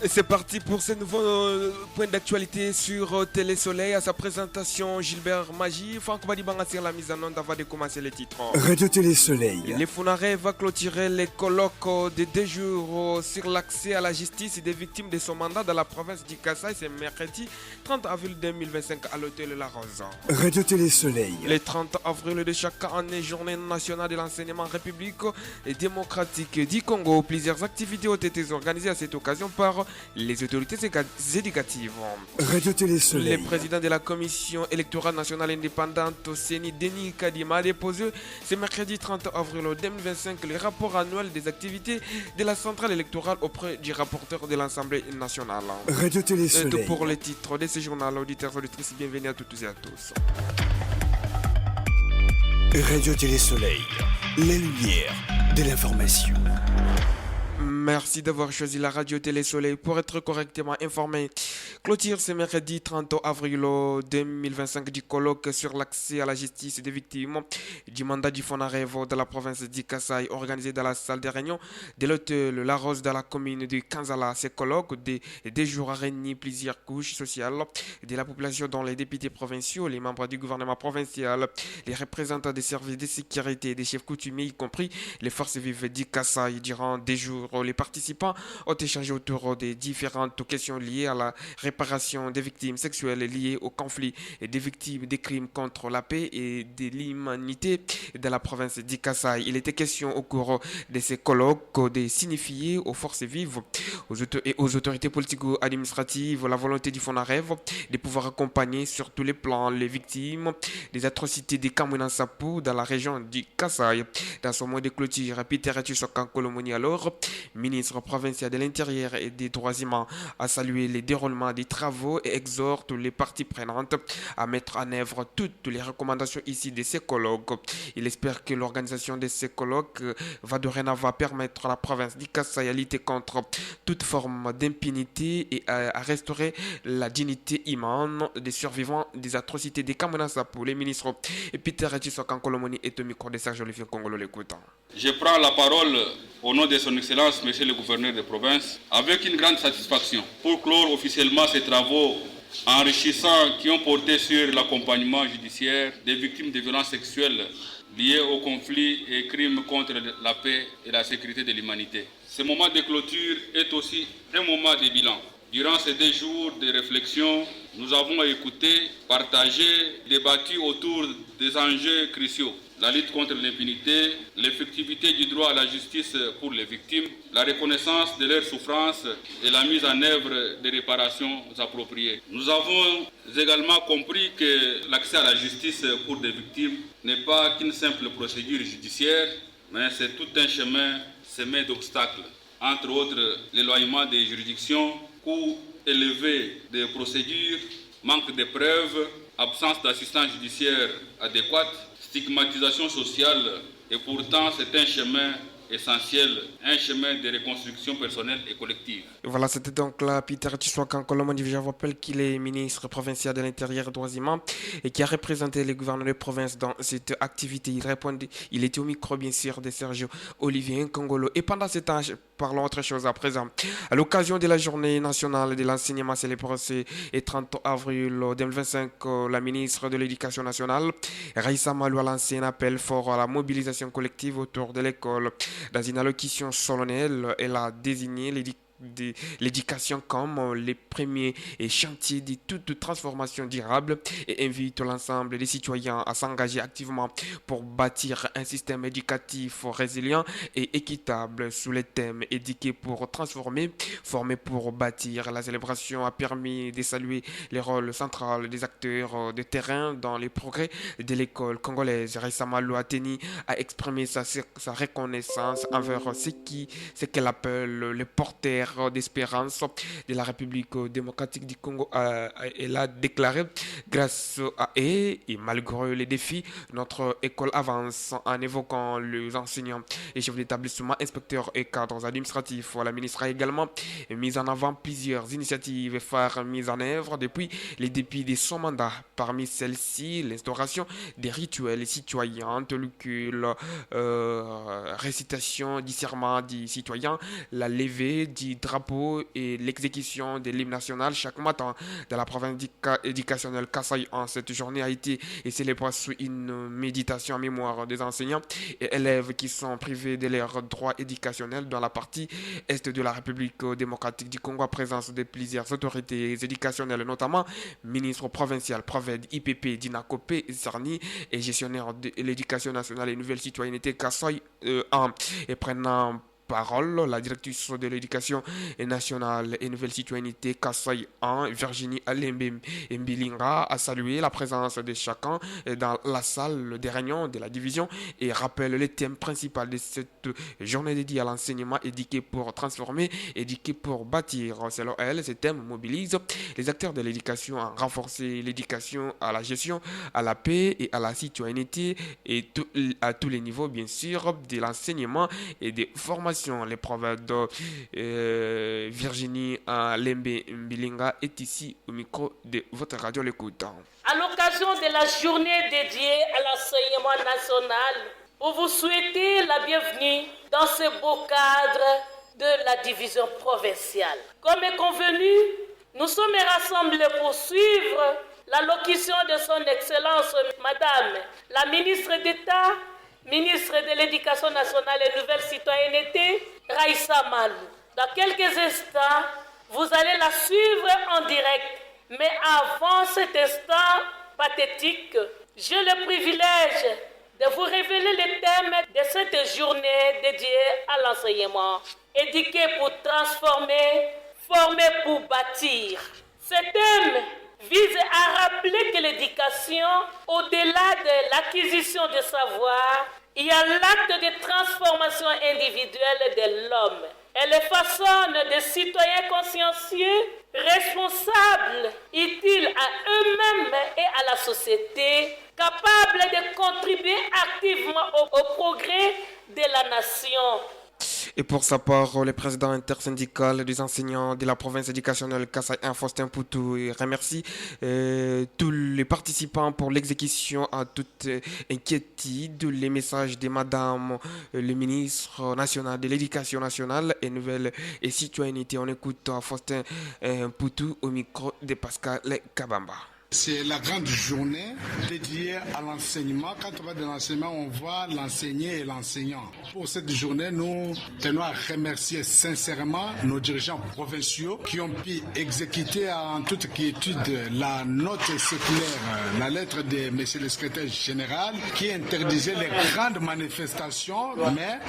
Et c'est parti pour ce nouveau point d'actualité sur Télé Soleil. À sa présentation, Gilbert Magie. Franck Badibanga sur la mise en onde avant de commencer les titres. Radio Télé Soleil. Les Funaré va clôturer les colloques de 2 jours sur l'accès à la justice des victimes de son mandat dans la province du Kasaï. C'est mercredi 30 avril 2025 à l'hôtel La Rose. Radio Télé Soleil. Le 30 avril de chaque année, journée nationale de l'enseignement république et démocratique du Congo. Plusieurs activités ont été organisées à cette occasion par les autorités éducatives. Radio Télé Soleil. Le président de la commission électorale nationale indépendante au CENI, Denis Kadima, a déposé ce mercredi 30 avril 2025 le rapport annuel des activités de la centrale électorale auprès du rapporteur de l'Assemblée nationale. Radio Télé C'est tout Soleil. pour les titres de ce journal. Auditeurs, auditrices, bienvenue à toutes et à tous. Radio Télé Soleil. La lumière de l'information. Merci d'avoir choisi la radio Télé Soleil pour être correctement informé. Clôture ce mercredi 30 avril 2025 du colloque sur l'accès à la justice des victimes du mandat du Fonarevo de la province du Kasaï, organisé dans la salle de réunion de l'hôtel La Rose dans la commune de Kanzala. Ce colloque de 2 jours a réuni plusieurs couches sociales de la population, dont les députés provinciaux, les membres du gouvernement provincial, les représentants des services de sécurité et des chefs coutumiers, y compris les forces vives du Kasaï. Durant 2 jours, les participants ont échangé autour des différentes questions liées à la réparation des victimes sexuelles liées au conflit et des victimes des crimes contre la paix et de l'humanité de la province du Kasaï. Il était question au cours de ces colloques de signifier aux forces vives et aux autorités politico-administratives la volonté du Fonarev de pouvoir accompagner sur tous les plans les victimes des atrocités des Kamwina Sapu dans la région du Kasaï. Dans son mot de clôture, Peter Etussokan Kolomoni, alors ministre provincial de l'Intérieur et des Droits humains, a salué les déroulements des travaux et exhorte les parties prenantes à mettre en œuvre toutes les recommandations ici de ces colloques. Il espère que l'organisation de ces colloques va dorénavant permettre à la province du Kasaï à lutter contre toute forme d'impunité et à restaurer la dignité humaine des survivants des atrocités des Kamwina Sapu. Le ministre Peter Etussokan Kolomoni est au micro de Serge Olivier Congolo l'écoutant. Je prends la parole au nom de son Excellence, Monsieur le Gouverneur de province, avec une grande satisfaction pour clore officiellement ces travaux enrichissants qui ont porté sur l'accompagnement judiciaire des victimes de violences sexuelles liées aux conflits et crimes contre la paix et la sécurité de l'humanité. Ce moment de clôture est aussi un moment de bilan. Durant ces 2 jours de réflexion, nous avons écouté, partagé, débattu autour des enjeux cruciaux. La lutte contre l'impunité, l'effectivité du droit à la justice pour les victimes, la reconnaissance de leurs souffrances et la mise en œuvre des réparations appropriées. Nous avons également compris que l'accès à la justice pour des victimes n'est pas qu'une simple procédure judiciaire, mais c'est tout un chemin semé d'obstacles. Entre autres, l'éloignement des juridictions, coût élevé des procédures, manque de preuves, absence d'assistance judiciaire adéquate, stigmatisation sociale, et pourtant c'est un chemin essentiel, un chemin de reconstruction personnelle et collective. Voilà, c'était donc là Peter Etussokan Kolomoni. Je vous rappelle qu'il est ministre provincial de l'Intérieur et des Droits humains et qui a représenté les gouverneurs de province dans cette activité. Il était au micro, bien sûr, de Sergio Olivier Nkongolo. Et pendant ce temps, parlons autre chose à présent. À l'occasion de la journée nationale de l'enseignement célébrée le 30 avril 2025, la ministre de l'Éducation nationale, Raissa Malou, a lancé un appel fort à la mobilisation collective autour de l'école. Dans une allocution solennelle, elle a désigné l'éducation comme les premiers chantiers de toute transformation durable et invite l'ensemble des citoyens à s'engager activement pour bâtir un système éducatif résilient et équitable sous les thèmes éduqués pour transformer, former pour bâtir. La célébration a permis de saluer les rôles centraux des acteurs de terrain dans les progrès de l'école congolaise. Récemment, l'OATENI a exprimé sa reconnaissance envers ce qu'elle appelle les porteurs d'espérance de la République démocratique du Congo. Elle a déclaré: grâce à eux et malgré les défis, notre école avance, en évoquant les enseignants et chefs d'établissement, inspecteurs et cadres administratifs. La ministre a également mis en avant plusieurs initiatives phares mises en œuvre depuis les débuts de son mandat. Parmi celles-ci, l'instauration des rituels citoyens tels que la récitation du serment du citoyen, la levée du drapeau et l'exécution de l'hymne national chaque matin dans la province éducationnelle Kasaï. En cette journée a été célébrée sous une méditation en mémoire des enseignants et élèves qui sont privés de leurs droits éducationnels dans la partie est de la République démocratique du Congo, à présence de plusieurs autorités éducationnelles, notamment ministre provincial, Proved, IPP, Dinakopé, Sarni et gestionnaire de l'éducation nationale et nouvelle citoyenneté Kasaï et prenant parole, la directrice de l'éducation nationale et nouvelle citoyenneté Kasaï 1, Virginie Alembe Mbilinga, a salué la présence de chacun dans la salle des réunions de la division et rappelle le thème principal de cette journée dédiée à l'enseignement: éduquer pour transformer, éduquer pour bâtir. Selon elle, ce thème mobilise les acteurs de l'éducation à renforcer l'éducation à la gestion, à la paix et à la citoyenneté et à tous les niveaux, bien sûr, de l'enseignement et des formations. Les provinces de Virginie Lembe Mbilinga est ici au micro de votre radio L'Écoute. À l'occasion de la journée dédiée à l'enseignement national, pour vous souhaiter la bienvenue dans ce beau cadre de la division provinciale. Comme est convenu, nous sommes rassemblés pour suivre l'allocution de son Excellence Madame la ministre d'État, ministre de l'Éducation nationale et nouvelle citoyenneté, Raissa Malou. Dans quelques instants, vous allez la suivre en direct. Mais avant cet instant pathétique, j'ai le privilège de vous révéler les thèmes de cette journée dédiée à l'enseignement. Éduquer pour transformer, former pour bâtir. Ce thème vise à rappeler que l'éducation, au-delà de l'acquisition de savoir, il y a l'acte de transformation individuelle de l'homme. Elle façonne des citoyens consciencieux, responsables, utiles à eux-mêmes et à la société, capables de contribuer activement au progrès de la nation. Et pour sa part, le président intersyndical des enseignants de la province éducationnelle Kasaï, Faustin Poutou, remercie tous les participants pour l'exécution à toute inquiétude. Les messages de Madame le ministre national de l'Éducation nationale et nouvelle et citoyenneté. On écoute Faustin Poutou au micro de Pascal Kabamba. C'est la grande journée dédiée à l'enseignement. Quand on va de l'enseignement, on voit l'enseigné et l'enseignant. Pour cette journée, nous tenons à remercier sincèrement nos dirigeants provinciaux qui ont pu exécuter en toute quiétude la note circulaire, la lettre de monsieur le secrétaire général qui interdisait les grandes manifestations, mais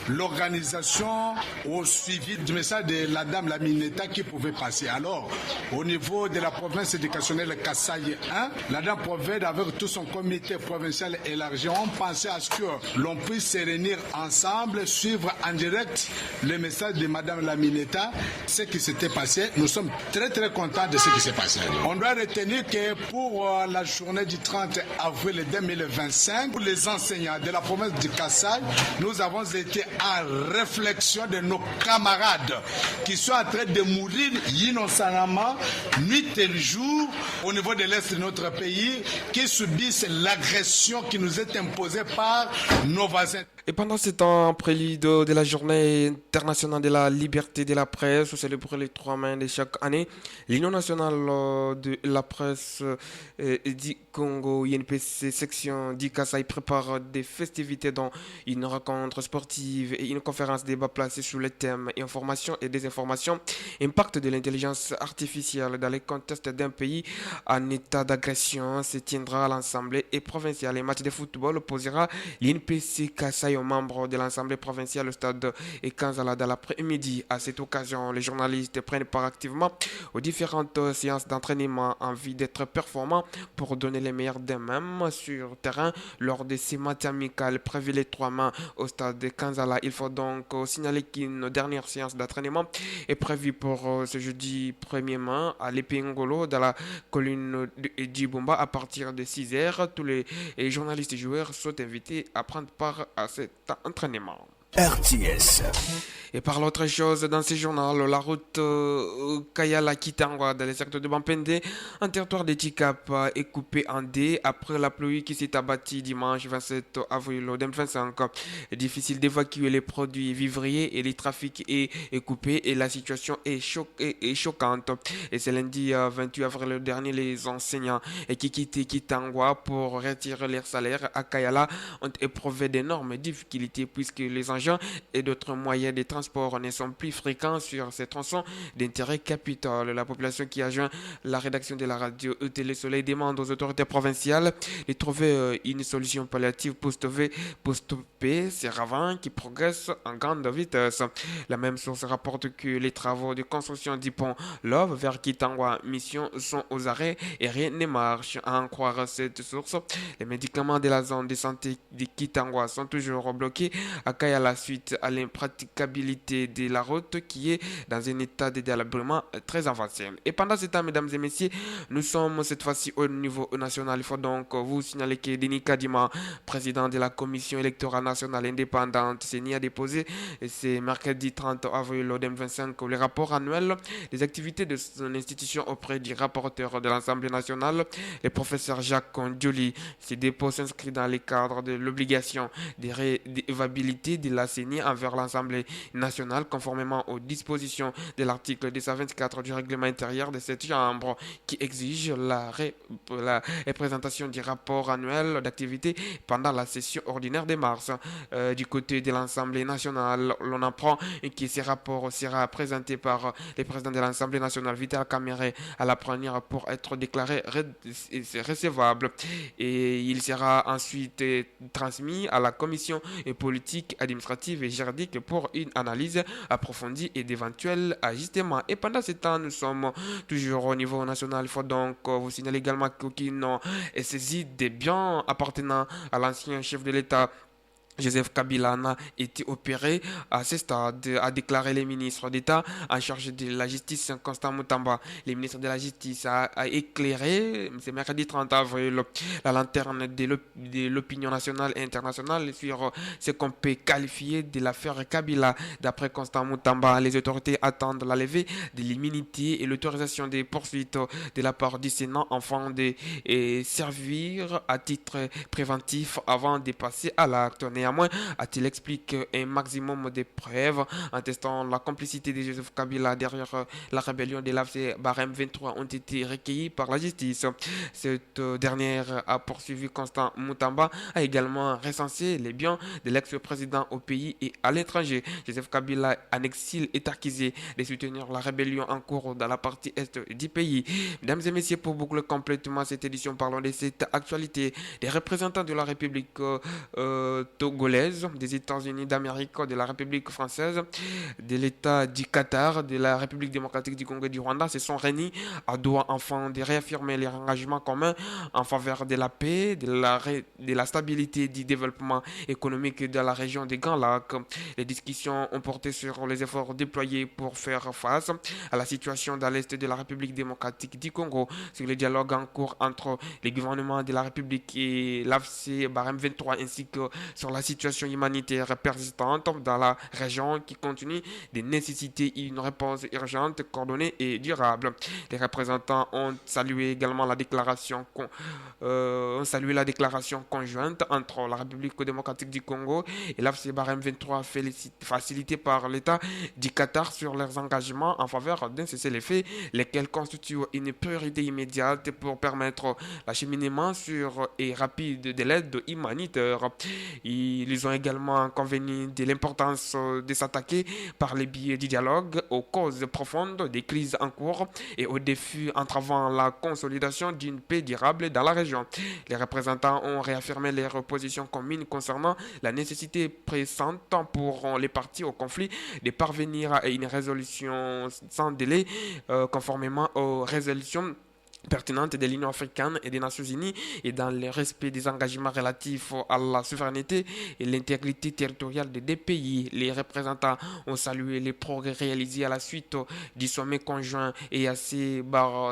l'organisation au suivi du message de la dame la Mineta qui pouvait passer. Alors, au niveau de la province éducationnelle Kasaï 1, la dame Proved avec tout son comité provincial élargi ont pensé à ce que l'on puisse se réunir ensemble, suivre en direct le message de madame la Mineta, ce qui s'était passé. Nous sommes très très contents de ce qui s'est passé. On doit retenir que pour la journée du 30 avril 2025, pour les enseignants de la province du Kasaï, nous avons été en réflexion de nos camarades qui sont en train de mourir innocemment, nuit et jour, au niveau de l'Est de notre pays, qui subissent l'agression qui nous est imposée par nos voisins. Et pendant ce temps, prélude de la journée internationale de la liberté de la presse, célébrée les 3 mai de chaque année, l'Union nationale de la presse du Congo, INPC, section du Kasaï, prépare des festivités dont une rencontre sportive et une conférence débat placée sous le thème information et désinformation, impact de l'intelligence artificielle dans les contextes d'un pays en état d'agression, se tiendra à l'Assemblée et provinciale. Les matchs de football opposera l'INPC Kasaï aux membres de l'Assemblée provinciale au stade et Kanzala dans l'après-midi. À cette occasion, les journalistes prennent part activement aux différentes séances d'entraînement en vue d'être performants pour donner les meilleurs d'eux-mêmes sur terrain lors de ces matchs amicaux prévus les 3 mai au stade de Kanzala. Il faut donc signaler qu'une dernière séance d'entraînement est prévue pour ce jeudi 1er mai à l'Épingolo dans la colline de Djibomba à partir de 6h. Tous les journalistes et joueurs sont invités à prendre part à cet entraînement. RTS. Et par l'autre chose, dans ce journal, la route Kayala-Kitangwa dans le secteur de Bampende, un territoire de Tikap est coupé en deux après la pluie qui s'est abattue dimanche 27 avril 2025. Difficile d'évacuer les produits vivriers et le trafic est coupé et la situation est choquante. Et c'est lundi 28 avril dernier, les enseignants qui quittaient Kitangwa pour retirer leur salaire à Kayala ont éprouvé d'énormes difficultés puisque les engins et d'autres moyens de transport ne sont plus fréquents sur ces tronçons d'intérêt capital. La population qui a joint la rédaction de la radio Télé Soleil demande aux autorités provinciales de trouver une solution palliative pour stopper ces ravins qui progressent en grande vitesse. La même source rapporte que les travaux de construction du pont Love vers Kitangwa Mission sont aux arrêts et rien ne marche. À en croire cette source, les médicaments de la zone de santé de Kitangwa sont toujours bloqués à Kayala suite à l'impraticabilité de la route qui est dans un état de délabrement très avancé. Et pendant ce temps, mesdames et messieurs, nous sommes cette fois-ci au niveau national. Il faut donc vous signaler que Denis Kadima, président de la Commission électorale nationale indépendante, CENI, a déposé ce mercredi 30 avril 2025 le rapport annuel des activités de son institution auprès du rapporteur de l'Assemblée nationale, le professeur Jacques Ndioli. Ce dépôt s'inscrit dans le cadre de l'obligation de réévabilité de la CENI envers l'Assemblée nationale, conformément aux dispositions de l'article 224 du règlement intérieur de cette chambre qui exige la représentation du rapport annuel d'activité pendant la session ordinaire de mars. Du côté de l'Assemblée nationale, l'on apprend que ce rapport sera présenté par le président de l'Assemblée nationale, Vital Kamerhe, à la première pour être déclaré recevable. Et il sera ensuite transmis à la commission politique, administrative et juridique pour une analyse approfondie et d'éventuels ajustements. Et pendant ce temps, nous sommes toujours au niveau national. Il faut donc vous signaler également qu'aucune est saisie des biens appartenant à l'ancien chef de l'État Joseph Kabila a été opéré à ce stade, a déclaré le ministre d'État en charge de la justice, Constant Moutamba. Le ministre de la Justice a éclairé, ce mercredi 30 avril, la lanterne de l'opinion nationale et internationale sur ce qu'on peut qualifier de l'affaire Kabila. D'après Constant Moutamba, les autorités attendent la levée de l'immunité et l'autorisation des poursuites de la part du Sénat afin de servir à titre préventif avant de passer à l'acte. Néanmoins, a-t-il expliqué un maximum de preuves en testant la complicité de Joseph Kabila derrière la rébellion de l'AFC Barème 23 ont été recueillis par la justice. Cette dernière a poursuivi Constant Moutamba, a également recensé les biens de l'ex-président au pays et à l'étranger. Joseph Kabila en exil est accusé de soutenir la rébellion en cours dans la partie est du pays. Mesdames et messieurs, pour boucler complètement cette édition, parlons de cette actualité. Des représentants de la République togolaise, des États-Unis d'Amérique, de la République française, de l'État du Qatar, de la République démocratique du Congo et du Rwanda se sont réunis à Doha afin de réaffirmer les engagements communs en faveur de la paix, de la stabilité et du développement économique dans la région des Grands Lacs. Les discussions ont porté sur les efforts déployés pour faire face à la situation dans l'Est de la République démocratique du Congo, sur le dialogue en cours entre les gouvernements de la République et l'AFC Barème 23 ainsi que sur la situation humanitaire persistante dans la région qui continue de nécessiter une réponse urgente, coordonnée et durable. Les représentants ont salué également la déclaration conjointe entre la République démocratique du Congo et l'AFC Barème 23 facilitée par l'État du Qatar sur leurs engagements en faveur d'un cessez-le-feu, lesquels constituent une priorité immédiate pour permettre l'acheminement sûr et rapide de l'aide humanitaire. Ils ont également convenu de l'importance de s'attaquer par le biais du dialogue aux causes profondes des crises en cours et aux défis entravant la consolidation d'une paix durable dans la région. Les représentants ont réaffirmé leurs positions communes concernant la nécessité pressante pour les parties au conflit de parvenir à une résolution sans délai conformément aux résolutions pertinente de l'Union africaine et des Nations Unies et dans le respect des engagements relatifs à la souveraineté et l'intégrité territoriale des deux pays. Les représentants ont salué les progrès réalisés à la suite du sommet conjoint EAC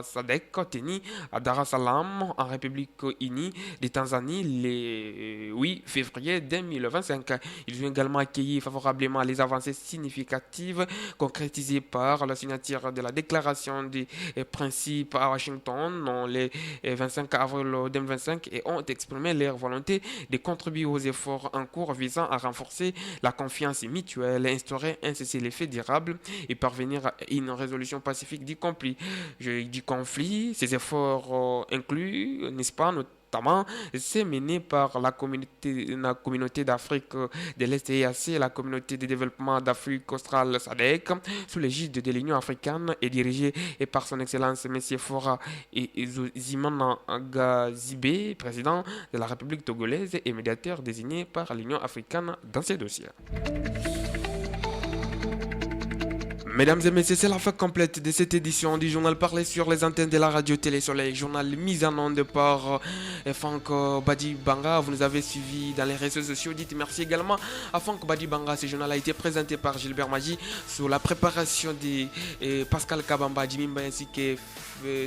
Sadek tenu à Dar es Salaam en République unie de Tanzanie le 8 février 2025. Ils ont également accueilli favorablement les avancées significatives concrétisées par la signature de la déclaration des principes à Washington le 25 avril 2025 et ont exprimé leur volonté de contribuer aux efforts en cours visant à renforcer la confiance mutuelle, instaurer un cessez-le-feu durable et parvenir à une résolution pacifique du conflit. Ces efforts incluent, n'est-ce pas, notamment c'est mené par la communauté d'Afrique de l'Est EAC et la communauté de développement d'Afrique australe SADC sous l'égide de l'Union africaine et dirigé par son Excellence M. Fora Zimana Gazibé, président de la République togolaise et médiateur désigné par l'Union africaine dans ces dossiers. Mesdames et messieurs, c'est la fin complète de cette édition du journal parlé sur les antennes de la radio Télé Soleil. Journal mis en onde par Franck Badi Banga. Vous nous avez suivis dans les réseaux sociaux. Dites merci également à Franck Badi Banga. Ce journal a été présenté par Gilbert Magi sous la préparation de Pascal Kabamba, Jimimba ainsi que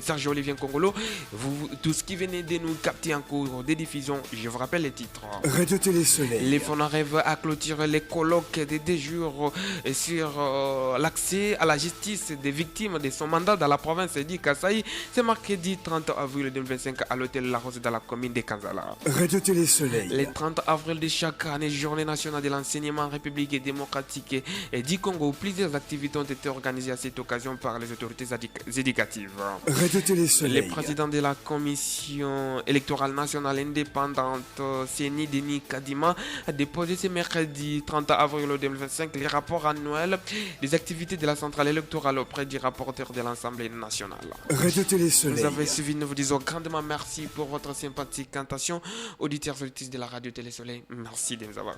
Sergio Olivier Congolo. Vous, tout ce qui venait de nous capter en cours de diffusion, je vous rappelle les titres. Radio Télé Soleil. Les fonds rêvent à clôturer les colloques de 2 jours sur l'accès à la justice des victimes de son mandat dans la province du Kasaï. C'est mercredi 30 avril 2025 à l'hôtel La Rose dans la commune de Kanzala. Radio Télé Soleil. Le 30 avril de chaque année, journée nationale de l'enseignement en République démocratique du Congo. Plusieurs activités ont été organisées à cette occasion par les autorités éducatives. Radio Télé Soleil. Le président de la commission électorale nationale indépendante, Séni Denis Kadima, a déposé ce mercredi 30 avril 2025 les rapports annuels des activités de la centrale électorale auprès du rapporteur de l'Assemblée nationale. Radio Télé Soleil. Vous avez suivi, nous vous disons grandement merci pour votre sympathique attention. Auditeurs auditrices de la radio Télé Soleil, merci de nous avoir.